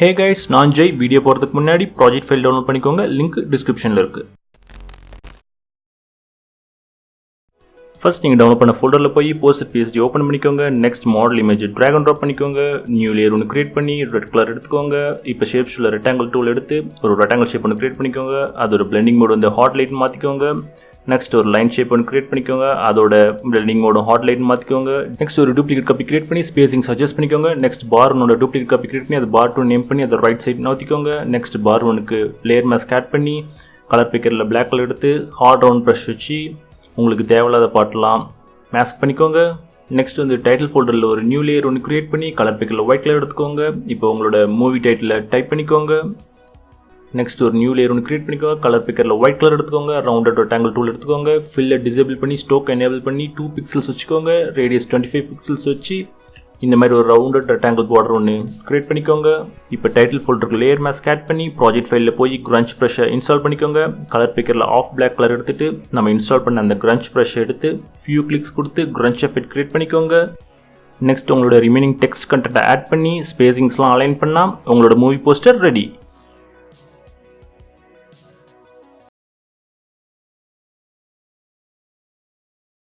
Hey guys, நான் Jai. Video போகிறதுக்கு முன்னாடி ப்ராஜெக்ட் ஃபைல் டவுன்லோட் பண்ணிக்கோங்க. லிங்க் டிஸ்கிரிப்ஷனில் இருக்குது. ஃபர்ஸ்ட் நீங்கள் டவுன்லோட் பண்ண ஃபோல்டரில் போய் போஸ்ட் PSD ஓப்பன் பண்ணிக்கோங்க. Next model image drag and drop பண்ணிக்கோங்க. நியூ லேயர் ஒன்று கிரியேட் பண்ணி ரெட் கலர் எடுத்துக்கோங்க. இப்போ ஷேப்ஸில் ரெக்டாங்கிள் டூல் எடுத்து ஒரு ரெக்டாங்கிள் ஷேப் ஒன்று கிரியேட் பண்ணிக்கோங்க. அதோட பிளெண்டிங் மோட் வந்து ஹாட் லைட் மாற்றிக்கோங்க. நெக்ஸ்ட் ஒரு லைன் ஷேப் ஒன்று கிரியேட் பண்ணிக்கோங்க. அதோட பிளெண்டிங் மோட ஹாட் லைட் மாற்றிக்கோங்க. நெக்ஸ்ட் ஒரு டூப்ளிகேட் காப்பி கிரியேட் பண்ணி ஸ்பேசிங் சஜஸ்ட் பண்ணிக்கோங்க. நெக்ஸ்ட் பார் ஒன்னோட டூப்ளிகேட் காப்பி கிரியேட் பண்ணி அது பார் டூ நேம் பண்ணி அதை ரைட் சைட் நோத்திக்கோங்க. நெக்ஸ்ட் பார் ஒனுக்கு லேயர் மாஸ்க் ஆட் பண்ணி கலர் பிக்கரில் பிளாக் கலர் எடுத்து ஹார்ட் ரவுண்ட் ப்ரஷ் வச்சு உங்களுக்கு தேவையில்லாத பாட்டெலாம் மாஸ்க் பண்ணிக்கோங்க. நெக்ஸ்ட் வந்து டைட்டில் ஃபோல்டரில் ஒரு நியூ லேயர் ஒன்று கிரியேட் பண்ணி கலர் பிக்கரில் ஒயிட் கலர் எடுத்துக்கோங்க. இப்போ உங்களோட மூவி டைட்டில் டைப் பண்ணிக்கோங்க. நெக்ஸ்ட் ஒரு நியூ லேயர் ஒன்று கிரியேட் பண்ணிக்கோங்க. கலர் பிக்கரில் ஒயிட் கலர் எடுத்துக்கோங்க. ரவுண்டட் ரெக்டாங்கிள் டூல் எடுத்துக்கோங்க. ஃபில்லை டிசேபிள் பண்ணி ஸ்டோக் எனேபிள் பண்ணி 2 பிக்சல்ஸ் வச்சுக்கோங்க. ரேடியஸ் 25 பிக்சல்ஸ் வச்சு இந்த மாதிரி ஒரு ரவுண்டட் ரெக்டாங்கிள் பார்டர் ஒன்று கிரியேட் பண்ணிக்கோங்க. இப்போ டைட்டில் ஃபோல்டருக்கு லேயர் மாஸ்க் ஆட் பண்ணி ப்ராஜெக்ட் ஃபைலில் போய் கிரன்ச் ப்ரஷ்ஷை இன்ஸ்டால் பண்ணிக்கோங்க. கலர் பிக்கரில் ஆஃப் பிளாக் கலர் எடுத்துகிட்டு நம்ம இன்ஸ்டால் பண்ண அந்த கிரன்ச் ப்ரஷ்ஷை எடுத்து ஃபியூ கிளிக்ஸ் கொடுத்து கிரன்ச் எஃபெக்ட் கிரியேட் பண்ணிக்கோங்க. நெக்ஸ்ட் உங்களோட ரிமைனிங் டெக்ஸ்ட் கண்டென்ட்டை ஆட் பண்ணி ஸ்பேசிங்ஸ்லாம் அலைன் பண்ணால் உங்களோட மூவி போஸ்டர் ரெடி.